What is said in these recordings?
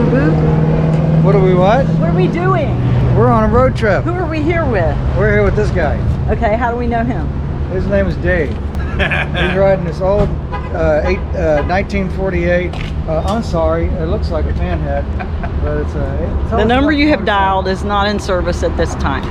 boo-boo? What are we what? What are we doing? We're on a road trip. Who are we here with? We're here with this guy. Okay, how do we know him? His name is Dave. He's riding this old 1948. I'm sorry, it looks like a panhead, but it's a... The number you have dialed is not in service at this time.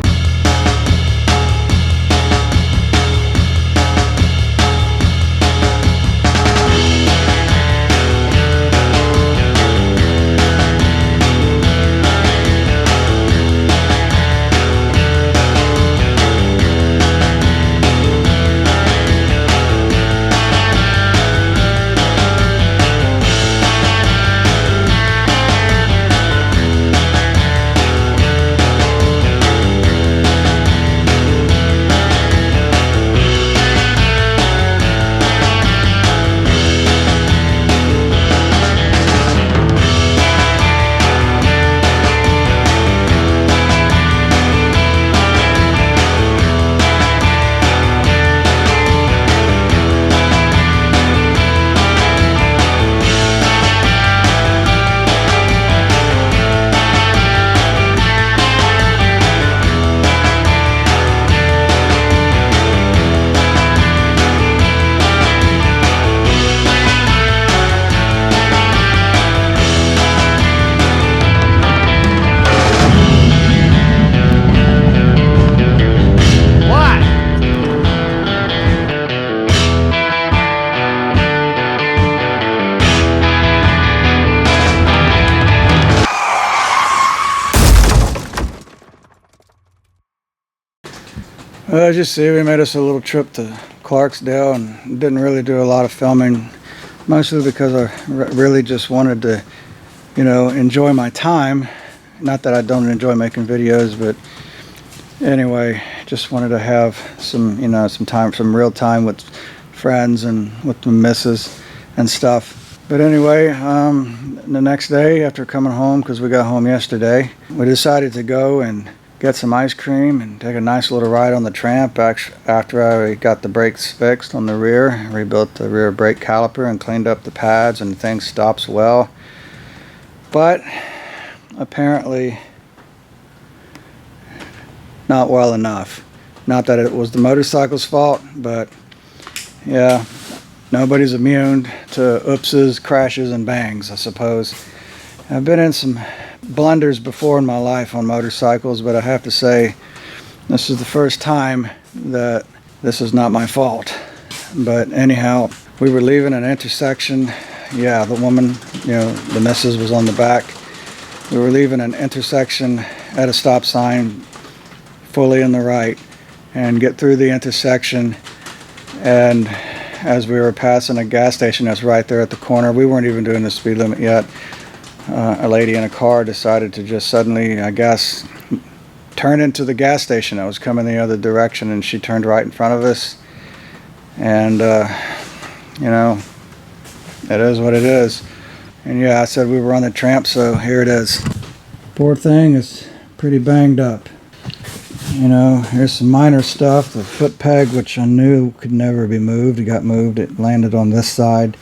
As you see, we made us a little trip to Clarksdale and didn't really do a lot of filming, mostly because I really just wanted to, you know, enjoy my time. Not that I don't enjoy making videos, but anyway, just wanted to have some, you know, some time, some real time with friends and with the missus and stuff. But anyway, the next day after coming home, because we got home yesterday, we decided to go and get some ice cream and take a nice little ride on the Tramp. After I got the brakes fixed on the rear, rebuilt the rear brake caliper and cleaned up the pads, and the thing stops well. But apparently not well enough. Not that it was the motorcycle's fault, but yeah, nobody's immune to oopses, crashes, and bangs, I suppose. I've been in some blunders before in my life on motorcycles, but I have to say this is the first time that this is not my fault. But anyhow, we were leaving an intersection. Yeah, the woman, you know, the missus was on the back. We were leaving an intersection at a stop sign fully in the right and get through the intersection, and as we were passing a gas station that's right there at the corner, we weren't even doing the speed limit yet. A lady in a car decided to just suddenly, I guess, turn into the gas station that was coming the other direction, and she turned right in front of us. And you know, it is what it is. And yeah, I said we were on the Tramp, so here it is. Poor thing is pretty banged up. You know, here's some minor stuff. The foot peg, which I knew could never be moved, it got moved. It landed on this side.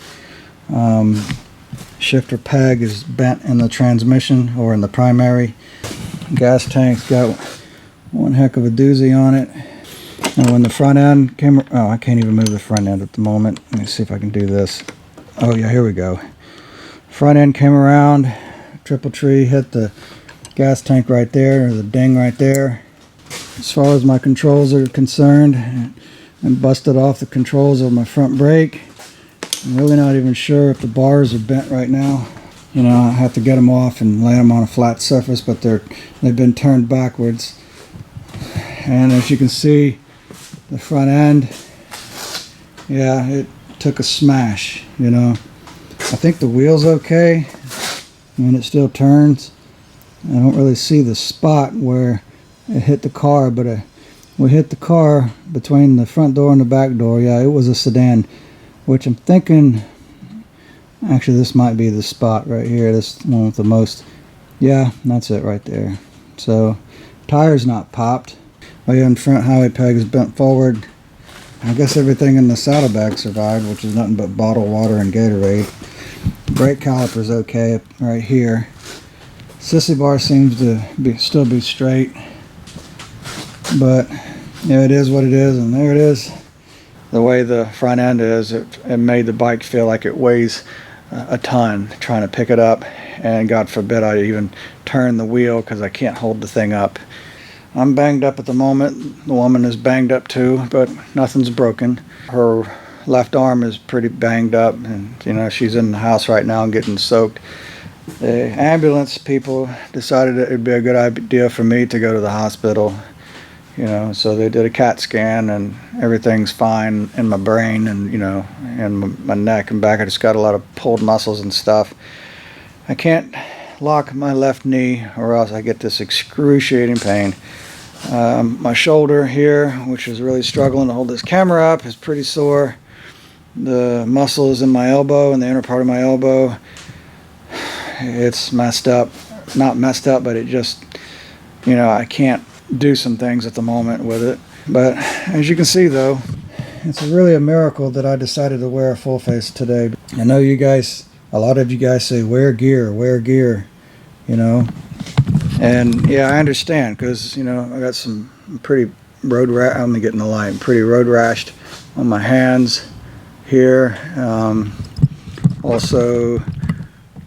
Shifter peg is bent in the transmission or in the primary. Gas tank's got one heck of a doozy on it. And when the front end came, oh, I can't even move the front end at the moment. Let me see if I can do this. Oh yeah, here we go. Front end came around, triple tree hit the gas tank right there, or the ding right there. As far as my controls are concerned, and busted off the controls of my front brake. I'm really not even sure if the bars are bent right now. You know, I have to get them off and lay them on a flat surface, but they've been turned backwards. And as you can see, the front end, yeah, it took a smash, you know. I think the wheel's okay. I mean, it still turns. I don't really see the spot where it hit the car, but we hit the car between the front door and the back door. Yeah, it was a sedan, which I'm thinking, actually this might be the spot right here, this one with the most, yeah, that's it right there. So, tire's not popped. Oh yeah, and front highway peg is bent forward. I guess everything in the saddlebag survived, which is nothing but bottled water and Gatorade. Brake caliper's okay right here. Sissy bar seems to still be straight, but yeah, it is what it is, and there it is. The way the front end is, it made the bike feel like it weighs a ton trying to pick it up, and God forbid I even turn the wheel because I can't hold the thing up. I'm banged up at the moment. The woman is banged up too, but nothing's broken. Her left arm is pretty banged up, and you know, she's in the house right now and getting soaked. The ambulance people decided it would be a good idea for me to go to the hospital, you know, so they did a CAT scan and everything's fine in my brain and, you know, and my neck and back. I just got a lot of pulled muscles and stuff. I can't lock my left knee or else I get this excruciating pain. My shoulder here, which is really struggling to hold this camera up, is pretty sore. The muscles in my elbow and the inner part of my elbow, it's messed up. Not messed up, but it just, you know, I can't do some things at the moment with it. But as you can see though, it's really a miracle that I decided to wear a full face today. I know you guys, a lot of you guys say wear gear, you know. And yeah, I understand, because you know, I got some pretty road rash. I'm getting the light. Pretty road rashed on my hands here. Also,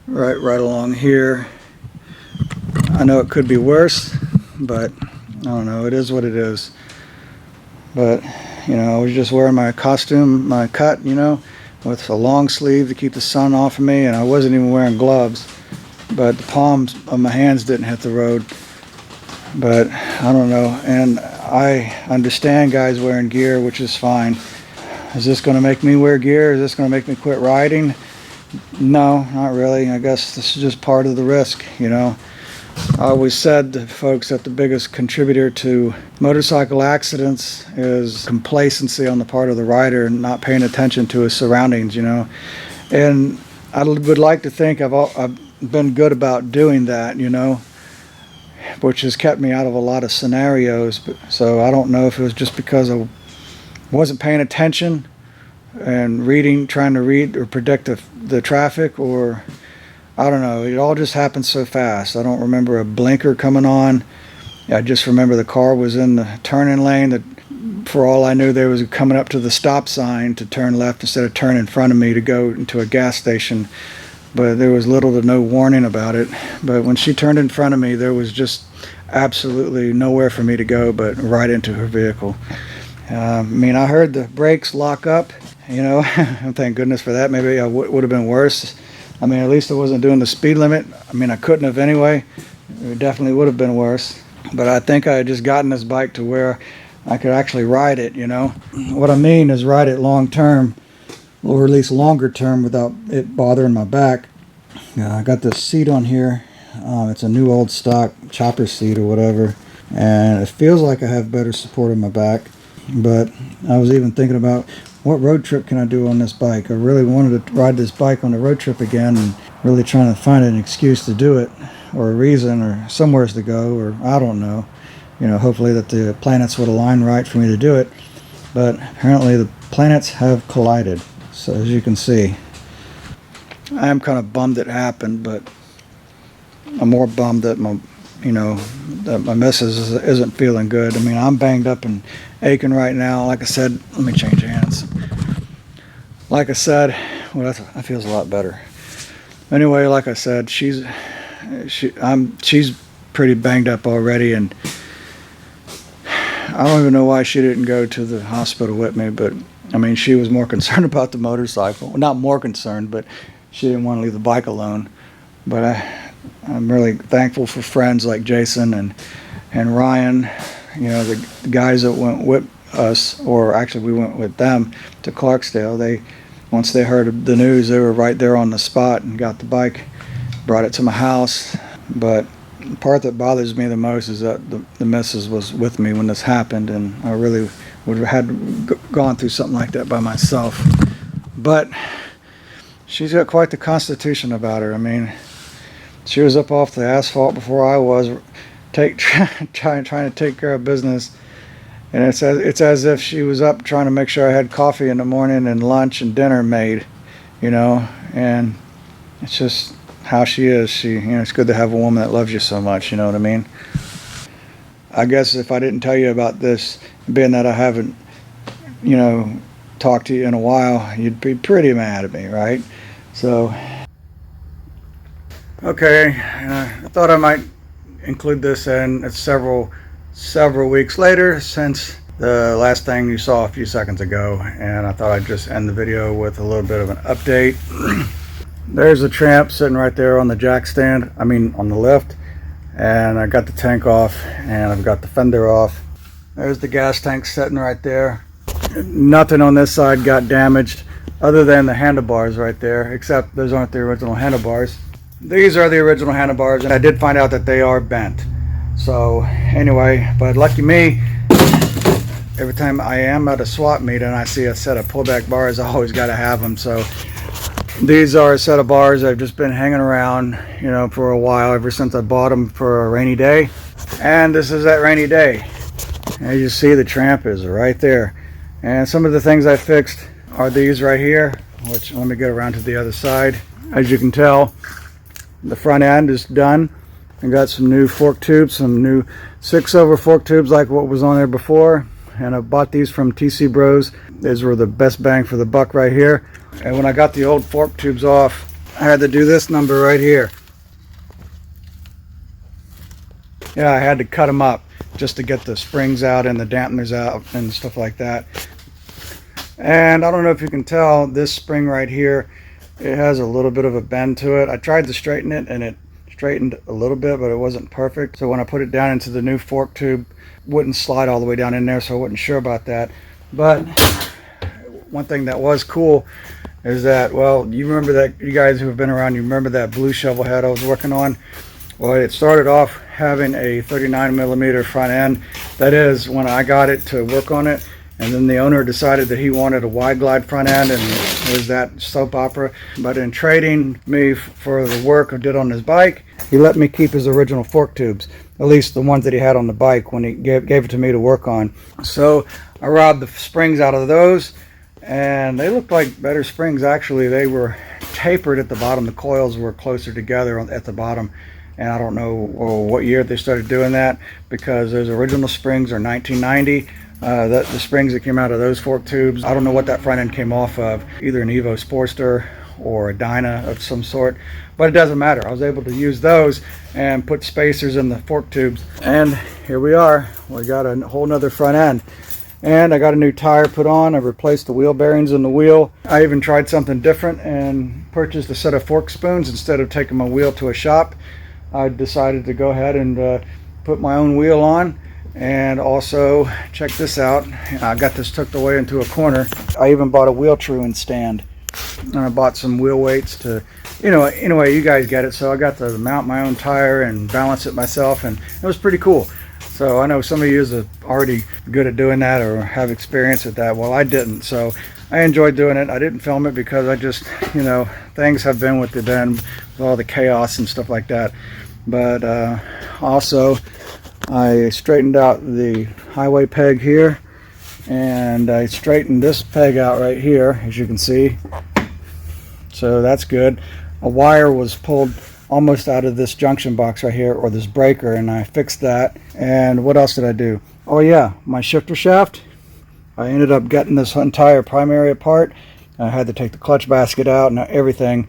right along here. I know it could be worse, but I don't know. It is what it is. But you know, I was just wearing my costume, my cut, you know, with a long sleeve to keep the sun off of me, and I wasn't even wearing gloves. But the palms of my hands didn't hit the road. But I don't know, and I understand guys wearing gear, which is fine. Is this going to make me wear gear? Is this going to make me quit riding? No, not really. I guess this is just part of the risk, you know. I always said to folks that the biggest contributor to motorcycle accidents is complacency on the part of the rider and not paying attention to his surroundings, you know. And I would like to think I've been good about doing that, you know, which has kept me out of a lot of scenarios. But so I don't know if it was just because I wasn't paying attention and trying to read or predict the traffic, or I don't know. It all just happened so fast. I don't remember a blinker coming on. I just remember the car was in the turning lane. That, for all I knew, they was coming up to the stop sign to turn left instead of turn in front of me to go into a gas station. But there was little to no warning about it. But when she turned in front of me, there was just absolutely nowhere for me to go but right into her vehicle. I mean, I heard the brakes lock up, you know, thank goodness for that. Maybe I would have been worse. I mean, at least I wasn't doing the speed limit. I mean, I couldn't have anyway. It definitely would have been worse. But I think I had just gotten this bike to where I could actually ride it, you know. What I mean is ride it long term, or at least longer term, without it bothering my back. I got this seat on here. It's a new old stock chopper seat or whatever, and it feels like I have better support in my back. But I was even thinking about what road trip can I do on this bike. I really wanted to ride this bike on a road trip again, and really trying to find an excuse to do it, or a reason, or somewheres to go, or I don't know. You know, hopefully that the planets would align right for me to do it. But apparently the planets have collided. So as you can see, I am kind of bummed it happened, but I'm more bummed that my missus isn't feeling good. I mean, I'm banged up and aching right now. Like I said, let me change hands. Like I said, well, that feels a lot better. Anyway, like I said, she's pretty banged up already, and I don't even know why she didn't go to the hospital with me. But I mean, she was more concerned about the motorcycle. Well, not more concerned, but she didn't want to leave the bike alone. But I'm really thankful for friends like Jason and Ryan, you know, the guys that went with us, or actually we went with them to Clarksdale. Once they heard the news, they were right there on the spot and got the bike, brought it to my house. But the part that bothers me the most is that the missus was with me when this happened, and I really would have had gone through something like that by myself. But she's got quite the constitution about her. I mean, she was up off the asphalt before I was, trying to take care of business, and it's as if she was up trying to make sure I had coffee in the morning and lunch and dinner made, you know. And it's just, how she is. It's good to have a woman that loves you so much, you know what I mean? I guess if I didn't tell you about this, being that I haven't, talked to you in a while, you'd be pretty mad at me, right? So, okay, I thought I might include this in. It's several weeks later since the last thing you saw a few seconds ago, and I thought I'd just end the video with a little bit of an update. There's a Tramp sitting right there on the jack stand, on the lift, and I got the tank off and I've got the fender off. There's the gas tank sitting right there. Nothing on this side got damaged other than the handlebars right there, except those aren't the original handlebars. These are the original handlebars, and I did find out that they are bent. So anyway, but lucky me, every time I am at a swap meet and I see a set of pullback bars, I always got to have them. So these are a set of bars I've just been hanging around, for a while, ever since I bought them for a rainy day. And this is that rainy day. As you see, the Tramp is right there. And some of the things I fixed are these right here, which, let me get around to the other side. As you can tell, the front end is done. I got some new fork tubes, some new 6-over fork tubes like what was on there before. And I bought these from TC Bros. These were the best bang for the buck right here. And when I got the old fork tubes off, I had to do this number right here. Yeah, I had to cut them up just to get the springs out and the dampeners out and stuff like that. And I don't know if you can tell, this spring right here, it has a little bit of a bend to it. I tried to straighten it and it straightened a little bit, but it wasn't perfect. So when I put it down into the new fork tube, it wouldn't slide all the way down in there, so I wasn't sure about that. But one thing that was cool is that, well, you remember that, you guys who have been around, you remember that blue shovel head I was working on? Well, it started off having a 39mm front end. That is, when I got it to work on it, and then the owner decided that he wanted a wide glide front end, and it was that soap opera. But in trading me for the work I did on his bike, he let me keep his original fork tubes, at least the ones that he had on the bike when he gave it to me to work on. So I robbed the springs out of those, and they looked like better springs. Actually, they were tapered at the bottom. The coils were closer together at the bottom. And I don't know what year they started doing that, because those original springs are 1990. The springs that came out of those fork tubes, I don't know what that front end came off of, either an Evo Sportster or a Dyna of some sort, but it doesn't matter. I was able to use those and put spacers in the fork tubes, and here we are. We got a whole nother front end, and I got a new tire put on. I replaced the wheel bearings in the wheel. I even tried something different and purchased a set of fork spoons. Instead of taking my wheel to a shop, I decided to go ahead and put my own wheel on. And also, check this out, I got this tucked away into a corner. I even bought a wheel truing stand, and I bought some wheel weights to, anyway, you guys get it. So I got to mount my own tire and balance it myself, and it was pretty cool. So I know some of you are already good at doing that or have experience with that. Well, I didn't, so I enjoyed doing it. I didn't film it because I just, things have been what they've been with all the chaos and stuff like that. But also, I straightened out the highway peg here, and I straightened this peg out right here, as you can see. So that's good. A wire was pulled almost out of this junction box right here, or this breaker, and I fixed that. And what else did I do? Oh yeah, my shifter shaft. I ended up getting this entire primary apart. I had to take the clutch basket out and everything,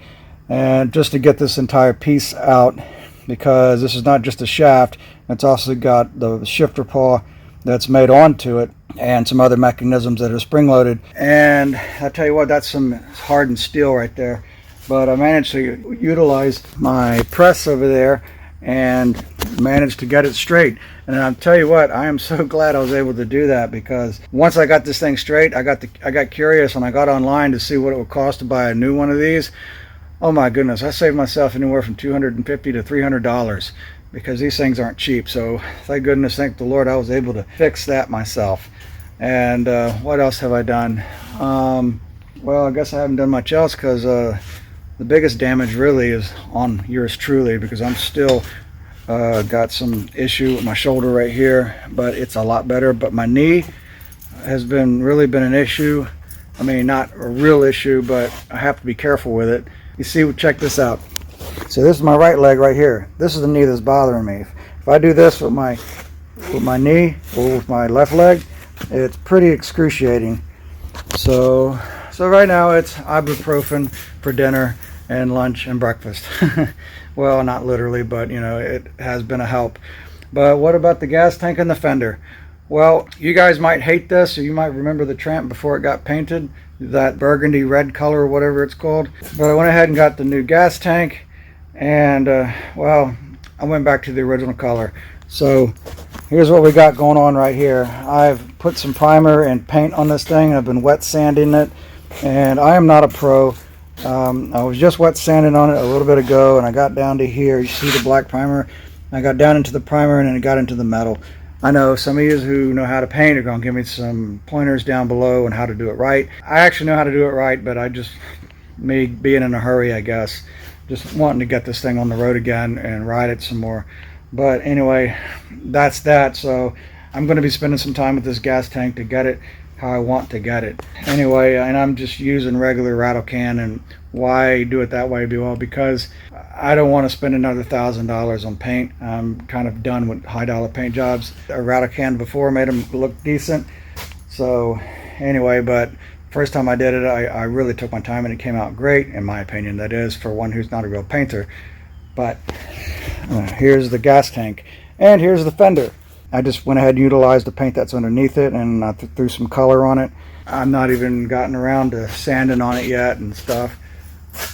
and just to get this entire piece out, because this is not just a shaft, it's also got the shifter paw that's made onto it and some other mechanisms that are spring loaded. And I tell you what, that's some hardened steel right there. But I managed to utilize my press over there and managed to get it straight. And I'll tell you what, I am so glad I was able to do that, because once I got this thing straight, I got curious and I got online to see what it would cost to buy a new one of these. Oh my goodness, I saved myself anywhere from $250 to $300, because these things aren't cheap. So thank goodness, thank the Lord, I was able to fix that myself. And what else have I done? Well, I guess I haven't done much else, because the biggest damage really is on yours truly, because I'm still got some issue with my shoulder right here, but it's a lot better. But my knee has really been an issue. I mean, not a real issue, but I have to be careful with it. You see, check this out. So this is my right leg right here. This is the knee that's bothering me. If I do this with my knee or with my left leg, it's pretty excruciating. So right now it's ibuprofen for dinner and lunch and breakfast. Well, not literally, but you know, it has been a help. But what about the gas tank and the fender? Well, you guys might hate this, or you might remember the Tramp before it got painted, that burgundy red color or whatever it's called. But I went ahead and got the new gas tank, and well, I went back to the original color. So here's what we got going on right here. I've put some primer and paint on this thing. I've been wet sanding it, and I am not a pro. I was just wet sanding on it a little bit ago, and I got down to here. You see the black primer? I got down into the primer, and then it got into the metal. I know some of you who know how to paint are going to give me some pointers down below on how to do it right. I actually know how to do it right, but me being in a hurry, I guess, just wanting to get this thing on the road again and ride it some more. But anyway, that's that. So I'm going to be spending some time with this gas tank to get it how I want to get it. Anyway, and I'm just using regular rattle can. And why do it that way? Well, because I don't want to spend another $1,000 on paint. I'm kind of done with high dollar paint jobs. A rattle can before made them look decent. So anyway, but first time I did it, I really took my time and it came out great, in my opinion. That is, for one who's not a real painter. But here's the gas tank, and here's the fender. I just went ahead and utilized the paint that's underneath it, and I threw some color on it. I've not even gotten around to sanding on it yet and stuff.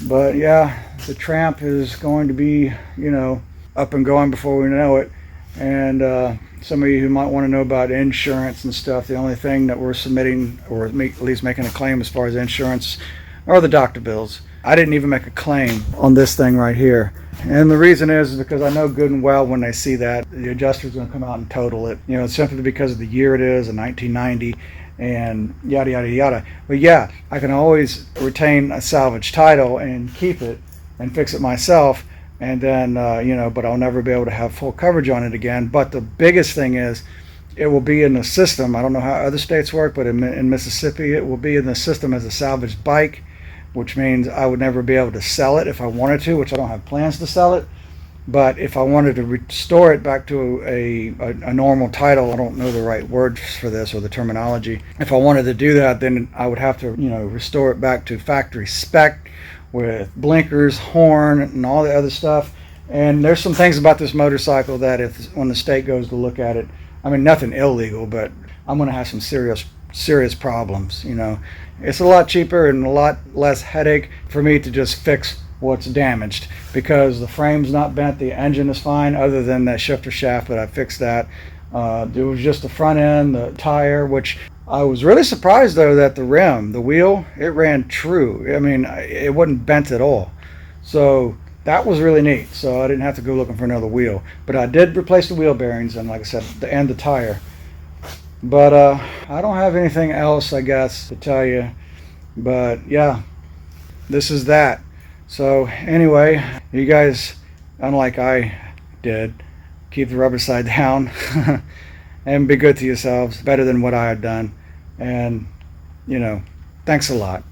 But yeah, the Tramp is going to be, you know, up and going before we know it. And some of you who might want to know about insurance and stuff, the only thing that we're submitting, or at least making a claim as far as insurance, are the doctor bills. I didn't even make a claim on this thing right here. And the reason is because I know good and well when they see that, the adjuster's going to come out and total it. You know, simply because of the year it is, in 1990, and yada, yada, yada. But yeah, I can always retain a salvage title and keep it and fix it myself. And then, you know, but I'll never be able to have full coverage on it again. But the biggest thing is, it will be in the system. I don't know how other states work, but in Mississippi, it will be in the system as a salvaged bike, which means I would never be able to sell it if I wanted to, which I don't have plans to sell it. But if I wanted to restore it back to a normal title, I don't know the right words for this or the terminology. If I wanted to do that, then I would have to, you know, restore it back to factory spec with blinkers, horn, and all the other stuff. And there's some things about this motorcycle that when the state goes to look at it, I mean, nothing illegal, but I'm going to have some serious problems, you know. It's a lot cheaper and a lot less headache for me to just fix what's damaged, because the frame's not bent, the engine is fine, other than that shifter shaft, but I fixed that. It was just the front end, the tire, which I was really surprised though that the rim, the wheel, it ran true. I mean, it wasn't bent at all. So that was really neat. So I didn't have to go looking for another wheel. But I did replace the wheel bearings, and like I said, and the tire. But I don't have anything else, I guess, to tell you. But yeah, this is that. So anyway, you guys, unlike I did, keep the rubber side down and be good to yourselves, better than what I had done. And, you know, thanks a lot.